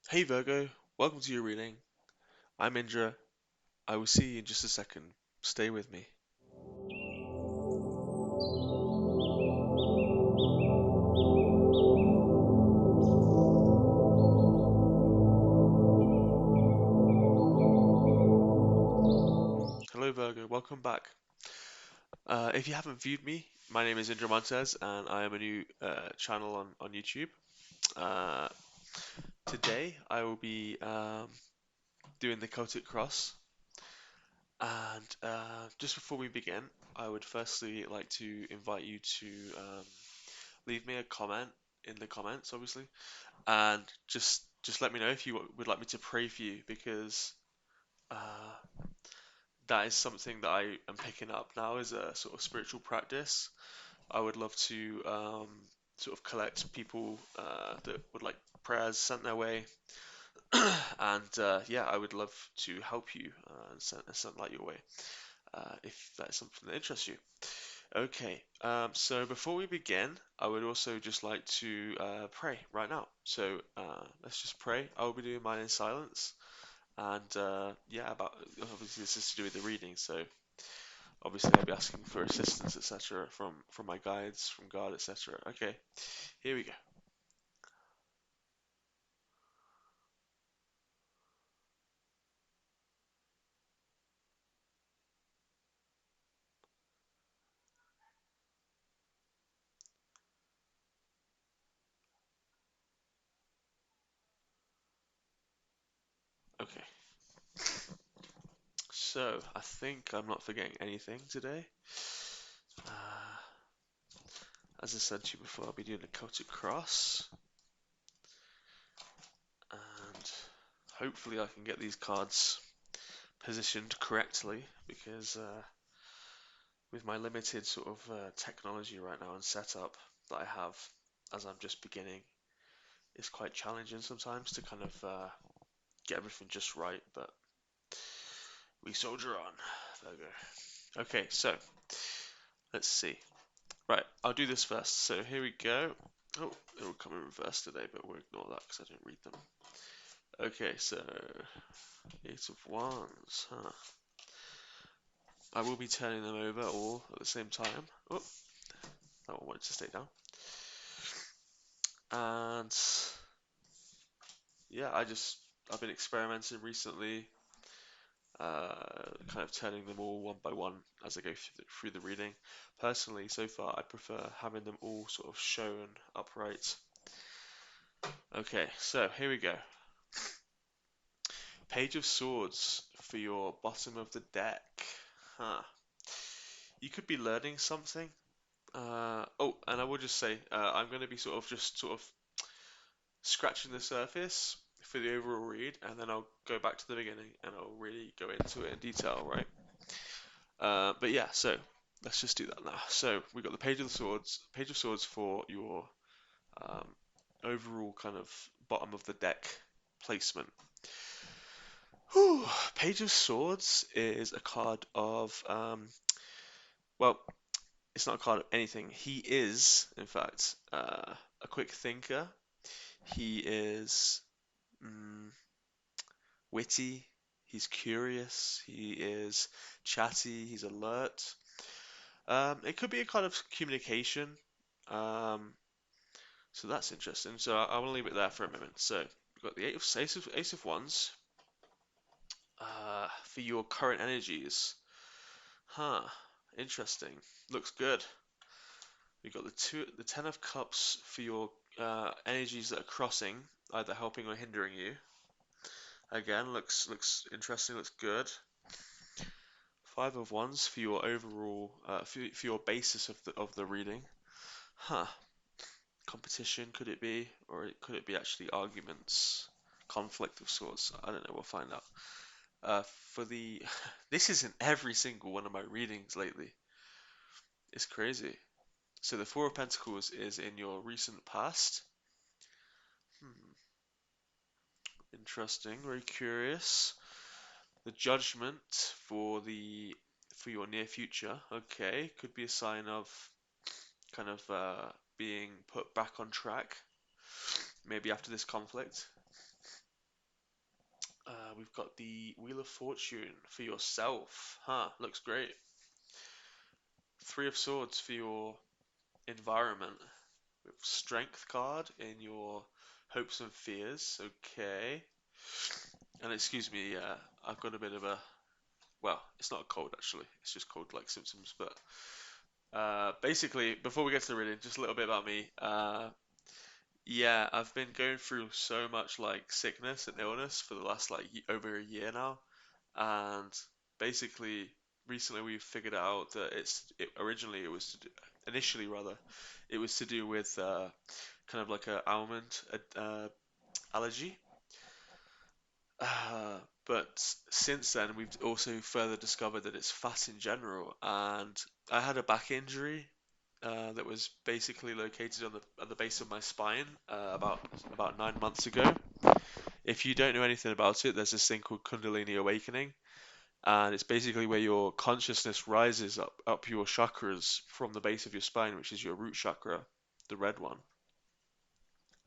Hey Virgo, welcome to your reading. I'm Indra. I will see you in just a second. Stay with me. Hello Virgo, welcome back. If you haven't viewed me, my name is Indra Montes and I am a new channel on YouTube. Uh, Today I will be doing the Celtic Cross. And just before we begin, I would firstly like to invite you to leave me a comment in the comments, obviously, and just let me know if you would like me to pray for you because uh, that is something that I am picking up now as a sort of spiritual practice. I would love to sort of collect people that would like prayers sent their way, and yeah, I would love to help you and send that your way if that is something that interests you. Okay, so before we begin, I would also just like to pray right now. So let's just pray. I will be doing mine in silence, and yeah, about obviously this is to do with the reading, so obviously I'll be asking for assistance, etc., from my guides, from God, etc. Okay, here we go. Okay, so I think I'm not forgetting anything today. Uh, as I said to you before, I'll be doing a Celtic cross, and hopefully I can get these cards positioned correctly because with my limited sort of technology right now and setup that I have as I'm just beginning, it's quite challenging sometimes to kind of get everything just right, but we soldier on, Virgo. Okay, so let's see. Right, I'll do this first. So here we go. Oh, it will come in reverse today, but we'll ignore that because I didn't read them. Okay, so Eight of Wands, huh? I will be turning them over all at the same time. Oh, that one wanted to stay down. And yeah, I've been experimenting recently, kind of turning them all one by one as I go through the reading. Personally, so far, I prefer having them all sort of shown upright. Okay, so here we go. Page of Swords for your bottom of the deck. Huh. You could be learning something. Oh, and I will just say, I'm going to be sort of scratching the surface for the overall read, and then I'll go back to the beginning and I'll really go into it in detail, right? But yeah, so let's just do that now. So we've got the Page of Swords for your um, overall kind of bottom of the deck placement. Whew. Page of Swords is a card of, well, it's not a card of anything. He is, in fact, a quick thinker. He is mm, witty, he's curious, he is chatty, he's alert. It could be a kind of communication. Um, so that's interesting. So I want to leave it there for a moment. So we've got the Ace of Wands for your current energies. Huh, interesting. Looks good. We've got the Ten of Cups for your energies that are crossing, either helping or hindering you. Again, looks interesting. Looks good. Five of Wands for your overall, for your basis of the reading. Huh. Competition could it be, or could it be actually arguments, conflict of sorts? I don't know. We'll find out. For the, this is in every single one of my readings lately. It's crazy. So the Four of Pentacles is in your recent past. Hmm. Interesting. Very curious. The Judgment for your near future. Okay, could be a sign of kind of being put back on track, maybe after this conflict. We've got the Wheel of Fortune for yourself. Huh, looks great. Three of Swords for your environment. With Strength card in your hopes and fears. Okay. And excuse me, I've got a bit of a, well, it's not a cold actually. It's just cold-like symptoms. But basically, before we get to the reading, just a little bit about me. Yeah, I've been going through so much like sickness and illness for the last like over a year now, and basically recently we figured out that originally it was to do, initially rather it was to do with kind of like a almond allergy. Uh, but since then, we've also further discovered that it's fat in general. And I had a back injury that was basically located on the base of my spine about 9 months ago. If you don't know anything about it, there's this thing called Kundalini awakening, and it's basically where your consciousness rises up your chakras from the base of your spine, which is your root chakra, the red one.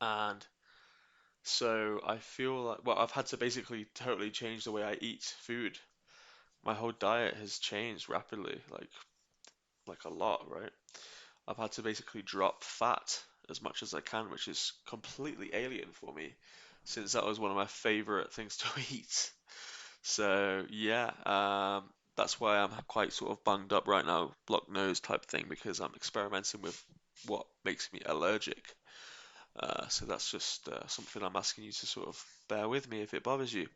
And so I feel like, well, I've had to basically totally change the way I eat food. My whole diet has changed rapidly, like a lot, right? I've had to basically drop fat as much as I can, which is completely alien for me, since that was one of my favorite things to eat. So yeah, that's why I'm quite sort of bunged up right now, blocked nose type thing, because I'm experimenting with what makes me allergic. So that's just something I'm asking you to sort of bear with me if it bothers you.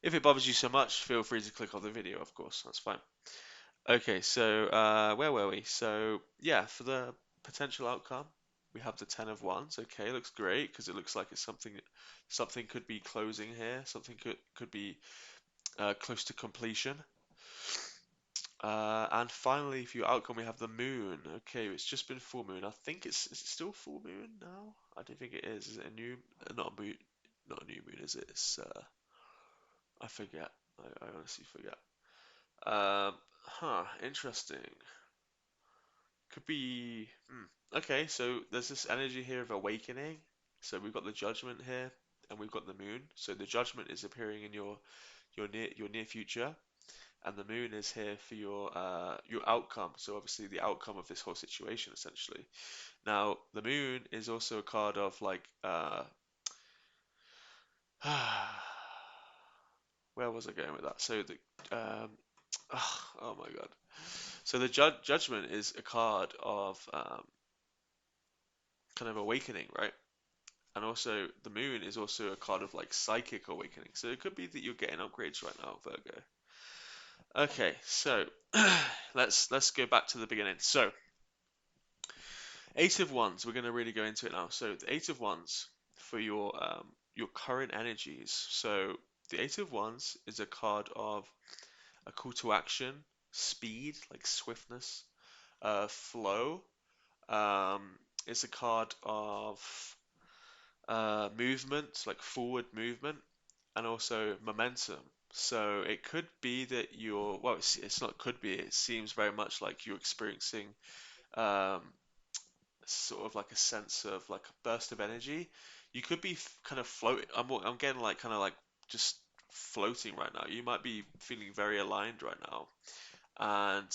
If it bothers you so much, feel free to click on the video, of course, that's fine. Okay, so where were we? So yeah, for the potential outcome, we have the Ten of Wands. Okay, looks great because it looks like it's something could be closing here, something could be close to completion. And finally, for your outcome, we have the moon. Okay, it's just been full moon. I think is it still full moon now? I don't think it is. Is it a new, not a moon, not a new moon, is it? It's, I forget. I honestly forget. Interesting. Could be, okay, so there's this energy here of awakening. So we've got the judgment here, and we've got the moon. So the judgment is appearing in your near future, and the moon is here for your outcome. So obviously the outcome of this whole situation, essentially. Now the moon is also a card of like where was I going with that? So the oh my God. So the judgment is a card of kind of awakening, right? And also the moon is also a card of like psychic awakening. So it could be that you're getting upgrades right now, Virgo. Okay, so let's go back to the beginning. So Eight of Wands, we're going to really go into it now. So the Eight of Wands for your current energies. So the Eight of Wands is a card of a call to action, speed, like swiftness, flow. Um, it's a card of movement, like forward movement, and also momentum. So it could be that well, it's not could be, it seems very much like you're experiencing um, sort of like a sense of like a burst of energy. You could be kind of floating. I'm getting like kind of like just floating right now. You might be feeling very aligned right now, and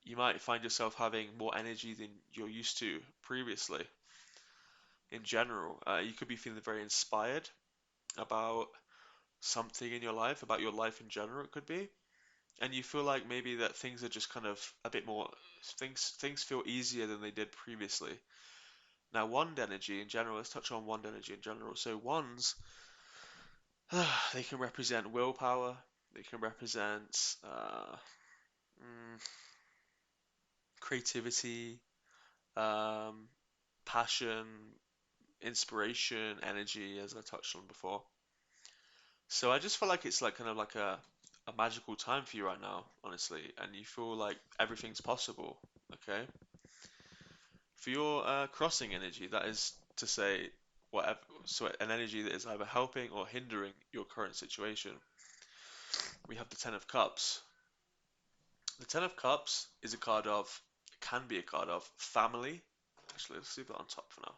you might find yourself having more energy than you're used to previously. In general, you could be feeling very inspired about something in your life, about your life in general, it could be. And you feel like maybe that things are just kind of a bit more, things feel easier than they did previously. Now, wand energy in general, let's touch on wand energy in general. So wands, they can represent willpower, they can represent mm, creativity, um, passion, inspiration, energy, as I touched on before. So I just feel like it's like kind of like a magical time for you right now, honestly, and you feel like everything's possible. Okay, for your crossing energy, that is to say, whatever, so an energy that is either helping or hindering your current situation. We have the Ten of Cups. The Ten of Cups is a card of, can be a card of family. Actually, let's leave it on top for now.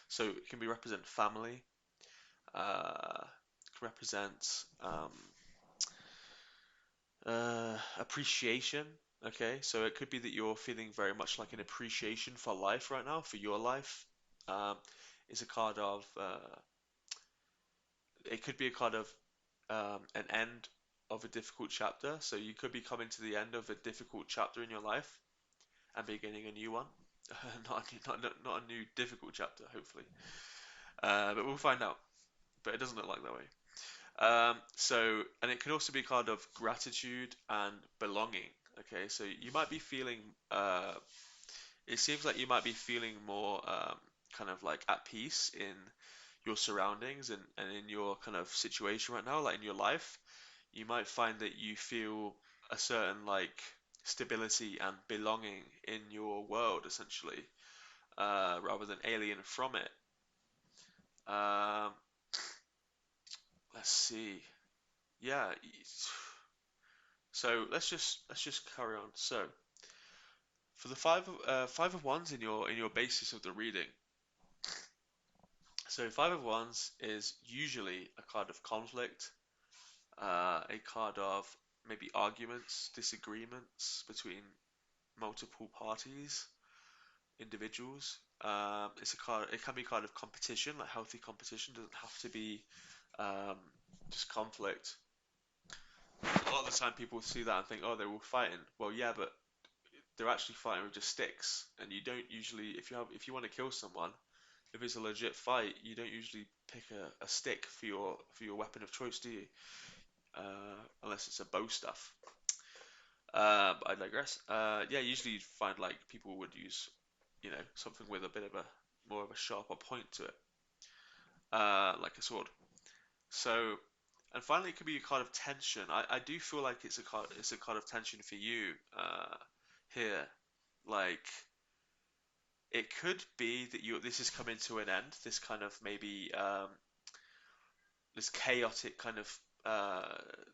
So it can be represent family, uh, can represent appreciation. Okay, so it could be that you're feeling very much like an appreciation for life right now, for your life. Um, it's a card of, it could be a card of an end of a difficult chapter. So you could be coming to the end of a difficult chapter in your life and beginning a new one. Not a new difficult chapter, hopefully. But we'll find out. But it doesn't look like that way. And it can also be a card of gratitude and belonging. Okay, so you might be feeling, it seems like you might be feeling more kind of like at peace in your surroundings and in your kind of situation right now, like in your life. You might find that you feel a certain like stability and belonging in your world, essentially, rather than alien from it. Um, let's see. Yeah, so let's just carry on. So for the five of wands in your basis of the reading, so five of wands is usually a card of conflict, a card of maybe arguments, disagreements between multiple parties, individuals. It's a card. It can be a card of competition, like healthy competition. Doesn't have to be um, just conflict. A lot of the time, people see that and think, "Oh, they're all fighting." Well, yeah, but they're actually fighting with just sticks, and you don't usually, if you want to kill someone, if it's a legit fight, you don't usually pick a stick for your weapon of choice, do you? Unless it's a bow stuff. But I digress. Yeah, usually you'd find like people would use, something with a bit of a more of a sharper point to it, like a sword. So, and finally, it could be a card of tension. I do feel like it's a card of tension for you here. Like it could be that this is coming to an end. This kind of maybe this chaotic kind of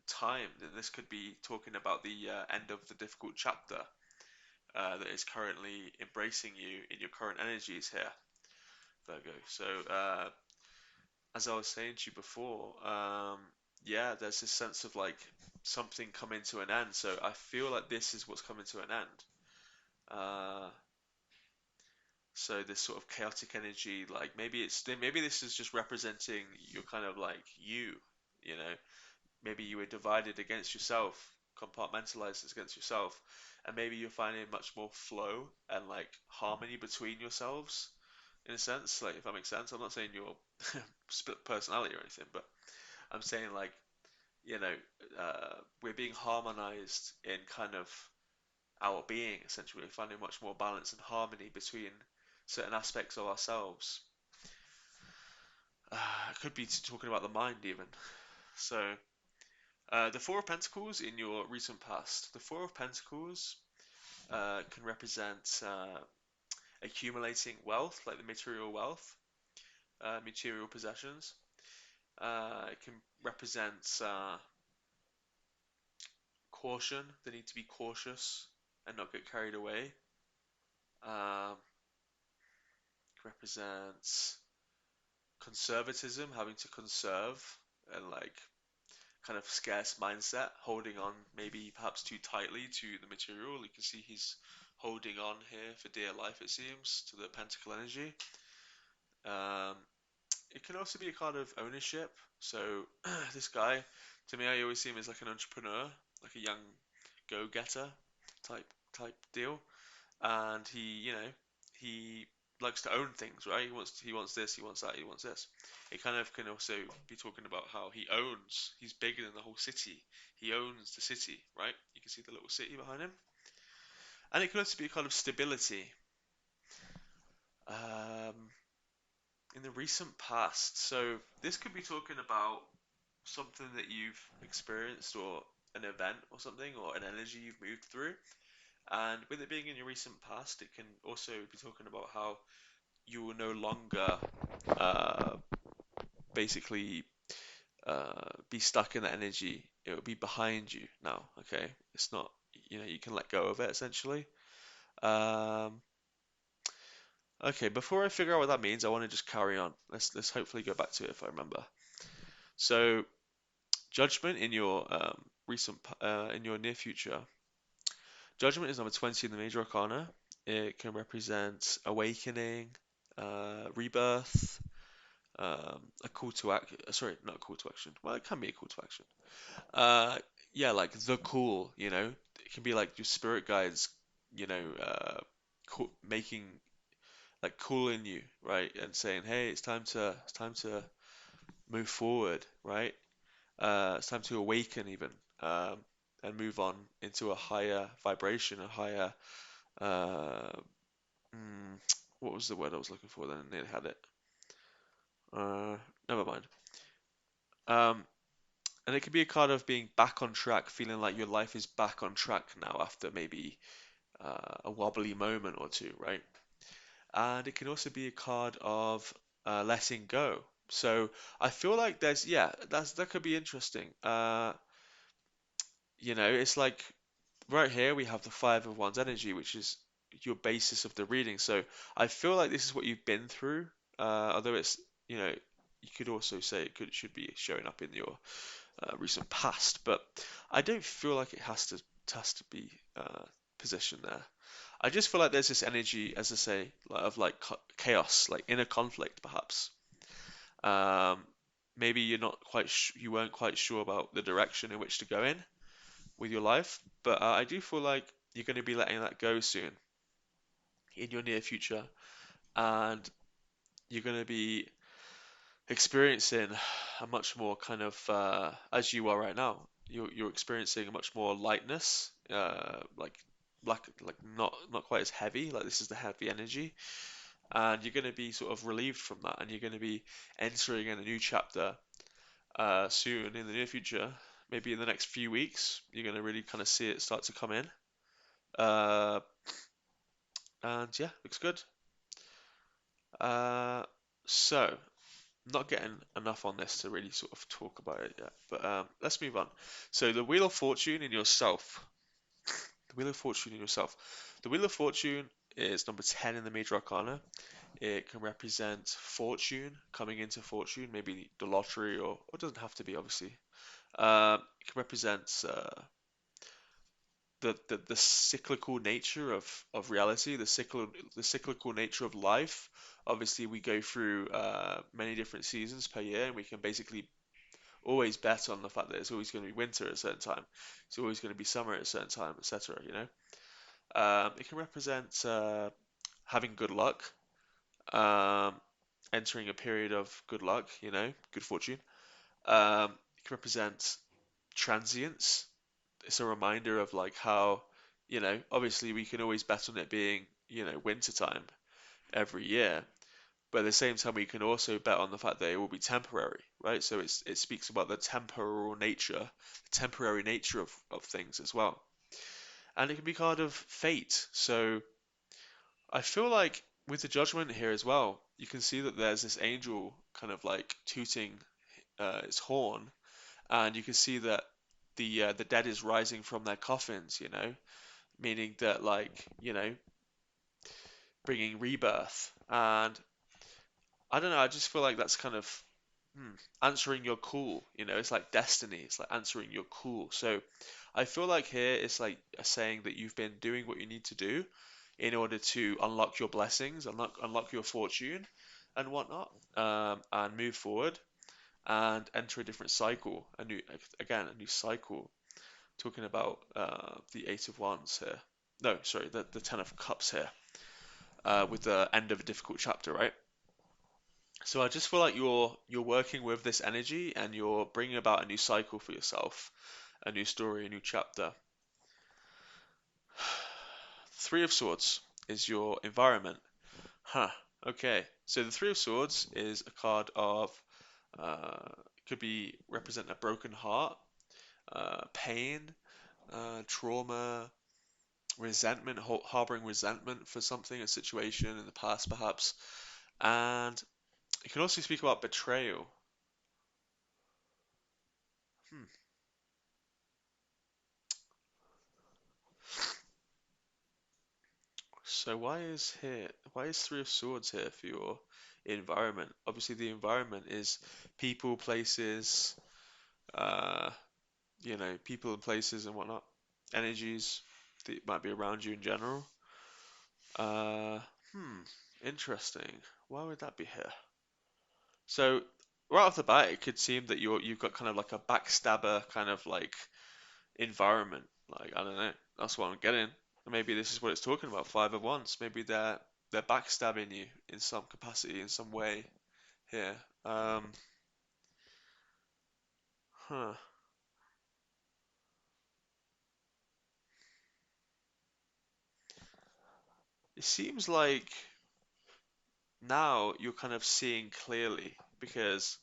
time. This could be talking about the end of the difficult chapter that is currently embracing you in your current energies here, Virgo. So as I was saying to you before, yeah, there's this sense of like something coming to an end. So I feel like this is what's coming to an end. Uh, so this sort of chaotic energy, like maybe this is just representing your kind of like you know, maybe you were divided against yourself, compartmentalized against yourself, and maybe you're finding much more flow and like harmony between yourselves in a sense. Like if that makes sense, I'm not saying you're split personality or anything, but I'm saying like you know we're being harmonized in kind of our being essentially. We're finding much more balance and harmony between certain aspects of ourselves. It could be talking about the mind even. So the Four of Pentacles in your recent past. The Four of Pentacles can represent accumulating wealth, like the material wealth, material possessions. It can represent caution. They need to be cautious and not get carried away. It represents conservatism, having to conserve and like kind of scarce mindset, holding on maybe perhaps too tightly to the material. You can see he's holding on here for dear life, it seems, to the pentacle energy. Um, it can also be a card of ownership. So this guy, to me, I always see him as like an entrepreneur, like a young go-getter type deal. And he likes to own things, right? He wants this, he wants that, he wants this. It kind of can also be talking about how he's bigger than the whole city. He owns the city, right? You can see the little city behind him. And it could also be a kind of stability. Um, in the recent past. So this could be talking about something that you've experienced or an event or something or an energy you've moved through. And with it being in your recent past, it can also be talking about how you will no longer uh, basically be stuck in that energy. It will be behind you now. Okay, it's not. You can let go of it essentially. Um, okay, before I figure out what that means, I want to just carry on. Let's hopefully go back to it if I remember. So Judgment in your in your near future. Judgment is number 20 in the major arcana. It can represent awakening, rebirth, a call to act. Sorry, not a call to action. Well, it can be a call to action. Uh, yeah, like the call. It can be like your spirit guides. Making like calling you, right, and saying, "Hey, it's time to move forward, right? It's time to awaken even, um, and move on into a higher vibration, a higher uh, mm, what was the word I was looking for then? I nearly had it. Never mind. Um, and it could be a card of being back on track, feeling like your life is back on track now after maybe a wobbly moment or two, right? And it can also be a card of letting go. So I feel like that could be interesting. It's like right here we have the Five of Wands energy, which is your basis of the reading. So I feel like this is what you've been through. Although you know, you could also say should be showing up in your recent past, but I don't feel like it has to be positioned there. I just feel like there's this energy, as I say, of like chaos, like inner conflict, perhaps. Um, Maybe you weren't quite sure about the direction in which to go in with your life, but I do feel like you're going to be letting that go soon in your near future, and you're going to be experiencing a much more kind of as you are right now. You're experiencing a much more lightness, like not quite as heavy. Like this is the heavy energy, and you're going to be sort of relieved from that, and you're going to be entering in a new chapter soon in the near future. Maybe in the next few weeks, you're going to really kind of see it start to come in. Uh, and yeah, looks good. Uh, so, not getting enough on this to really sort of talk about it yet, but let's move on. So, the Wheel of Fortune in yourself. The Wheel of Fortune in yourself. The Wheel of Fortune is number 10 in the Major Arcana. It can represent fortune, coming into fortune, maybe the lottery, or it doesn't have to be, obviously. It can represent the cyclical nature of reality, the cyclical nature of life. Obviously, we go through many different seasons per year, and we can basically always bet on the fact that it's always going to be winter at a certain time, it's always going to be summer at a certain time, etc. It can represent having good luck, um, entering a period of good luck, good fortune. It can represent transience. It's a reminder of like how, obviously we can always bet on it being, winter time every year, but at the same time we can also bet on the fact that it will be temporary, right? So it speaks about the temporary nature of things as well. And it can be kind of fate. So I feel like with the judgment here as well, you can see that there's this angel kind of like tooting its horn, and you can see that the dead is rising from their coffins, meaning that like bringing rebirth. And I don't know, I just feel like that's kind of hmm, answering your call. It's like destiny. It's like answering your call. So I feel like here it's like a saying that you've been doing what you need to do in order to unlock your blessings, unlock your fortune and whatnot, and move forward and enter a different cycle, a new cycle. Talking about the Eight of Wands here. No, sorry, the Ten of Cups here, with the end of a difficult chapter, right? So I just feel like you're working with this energy and you're bringing about a new cycle for yourself, a new story, a new chapter. Three of Swords is your environment. Huh. Okay. So the Three of Swords is a card of uh, could be represent a broken heart, pain, trauma, resentment, harboring resentment for something, a situation in the past, perhaps. And it can also speak about betrayal. Hmm. So why is Three of Swords here for your environment? Obviously, the environment is people, places, uh, people and places and whatnot, energies that might be around you in general. Uh, hmm, interesting. Why would that be here? So right off the bat, it could seem that you've got kind of like a backstabber kind of like environment. Like I don't know, that's what I'm getting. Maybe this is what it's talking about. Five of Wands. Maybe they're backstabbing you in some capacity, in some way here. Huh. It seems like now you're kind of seeing clearly because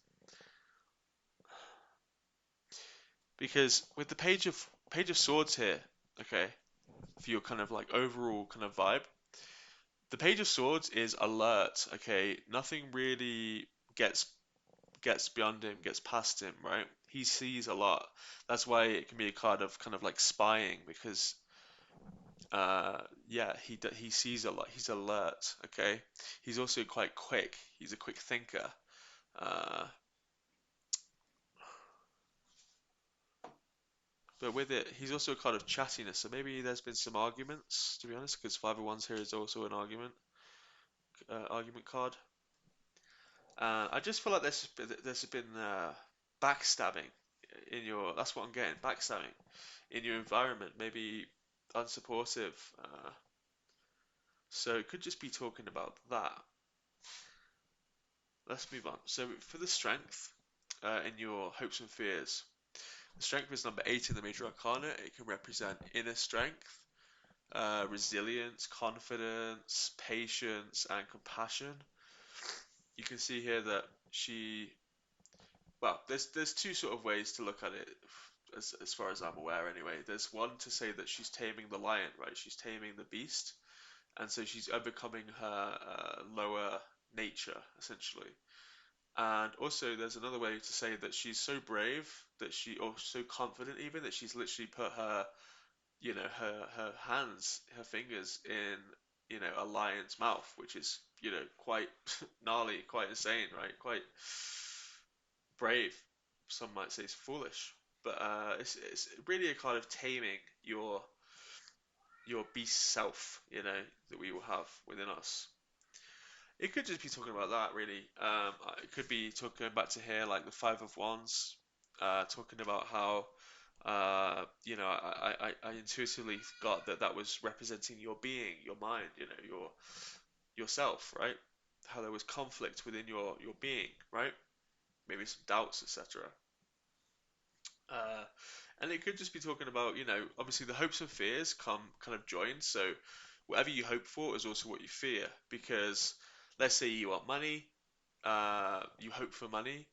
with the page of swords here, okay, for your kind of like overall kind of vibe, the page of swords is alert, okay? Nothing really gets gets beyond him, gets past him, right? He sees a lot. That's why it can be a card of kind of like spying because yeah, he sees a lot. He's alert, okay? He's also quite quick. He's a quick thinker. Uh, but with it, he's also a card of chattiness. So maybe there's been some arguments, to be honest, because Five of Wands here is also an argument card. I just feel like there's been backstabbing in your. That's what I'm getting. Backstabbing in your environment, maybe unsupportive. So it could just be talking about that. Let's move on. So for the strength in your hopes and fears, the strength is number 8 in the major arcana. It can represent inner strength, resilience, confidence, patience, and compassion. You can see here that she, well, there's two sort of ways to look at it, as far as I'm aware anyway. There's one to say that she's taming the lion, right? She's taming the beast, and so she's overcoming her lower nature, essentially. And also, there's another way to say that she's so brave that or so confident even that she's literally put her hands, her fingers in, a lion's mouth, which is, quite gnarly, quite insane, right? Quite brave. Some might say it's foolish, but it's really a kind of taming your beast self, that we will have within us. It could just be talking about that, really. It could be talking back to here, like the Five of Wands, talking about how, I intuitively got that that was representing your being, your mind, yourself, right? How there was conflict within your being, right? Maybe some doubts, etc. Uh, and it could just be talking about, obviously the hopes and fears come kind of joined. So whatever you hope for is also what you fear. Because let's say you want money, you hope for money,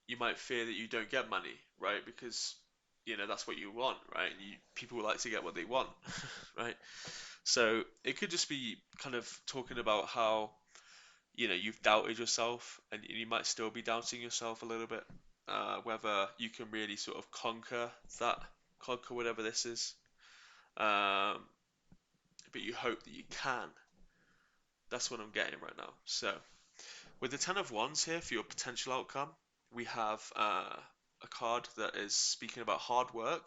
you might fear that you don't get money, right? Because that's what you want, right? People like to get what they want, right? So it could just be kind of talking about how you've doubted yourself, and you might still be doubting yourself a little bit. Whether you can really sort of that, conquer whatever this is, um, but you hope that you can. That's what I'm getting right now. So with the Ten of Wands here for your potential outcome, we have a card that is speaking about hard work,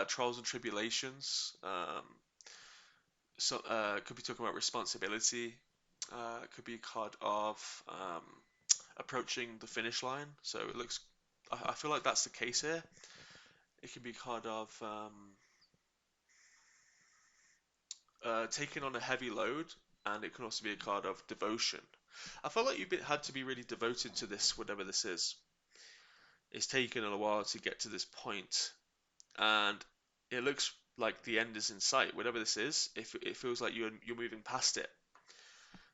trials and tribulations. Could be talking about responsibility. Could be a card of approaching the finish line. So it looks. I feel like that's the case here. It can be a card of taking on a heavy load, and it can also be a card of devotion. I feel like had to be really devoted to this, whatever this is. It's taken a while to get to this point, and it looks like the end is in sight. Whatever this is, it feels like you're moving past it.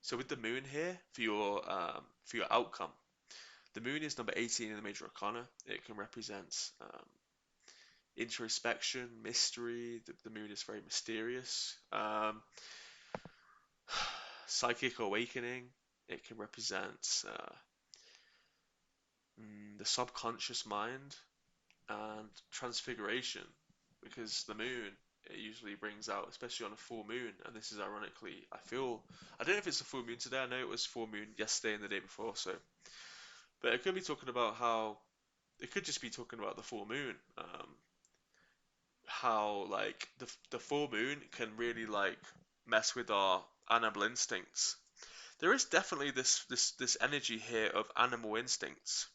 So with the moon here for your outcome, the moon is number 18 in the major arcana. It can represent introspection, mystery. The moon is very mysterious. Psychic awakening. It can represent the subconscious mind and transfiguration, because the moon, it usually brings out, especially on a full moon, and this is ironically, I don't know if it's a full moon today. I know it was full moon yesterday and the day before, so, but it could be talking about how it could just be talking about the full moon. How like the full moon can really like mess with our animal instincts. There is definitely this energy here of animal instincts.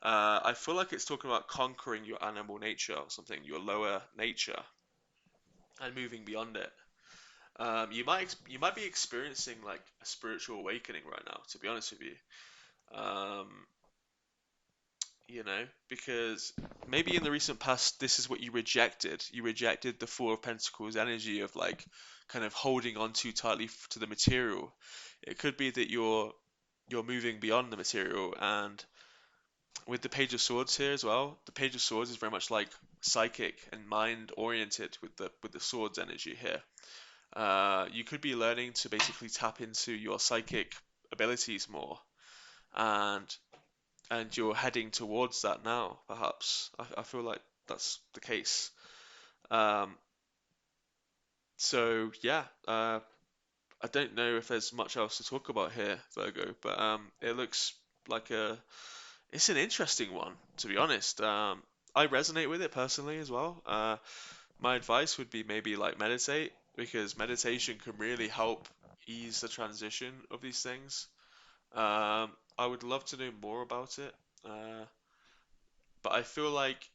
I feel like it's talking about conquering your animal nature or something, your lower nature, and moving beyond it. You might be experiencing like a spiritual awakening right now, to be honest with you. Um, because maybe in the recent past, this is what you rejected. You rejected the Four of Pentacles energy of like kind of holding on too tightly to the material. It could be that you're moving beyond the material, and with the Page of Swords here as well, the Page of Swords is very much like psychic and mind oriented with the swords energy here. You could be learning to basically tap into your psychic abilities more, and you're heading towards that now, perhaps. I feel like that's the case. Um, so yeah, I don't know if there's much else to talk about here, Virgo, but it looks like it's an interesting one, to be honest. I resonate with it personally as well. My advice would be maybe like meditate, because meditation can really help ease the transition of these things. I would love to know more about it, uh, but I feel like,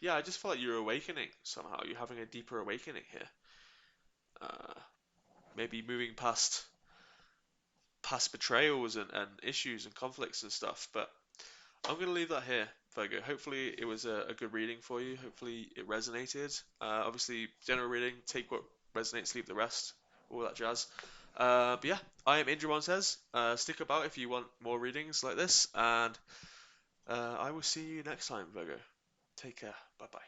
yeah, I just feel like you're awakening somehow. You're having a deeper awakening here. Uh, Maybe moving past betrayals and issues and conflicts and stuff. But I'm gonna leave that here, Virgo. Hopefully it was a good reading for you. Hopefully it resonated. Obviously, general reading, take what resonates, leave the rest, all that jazz. But yeah, I am Indra Montes. Stick about if you want more readings like this, and I will see you next time, Virgo. Take care. Bye bye.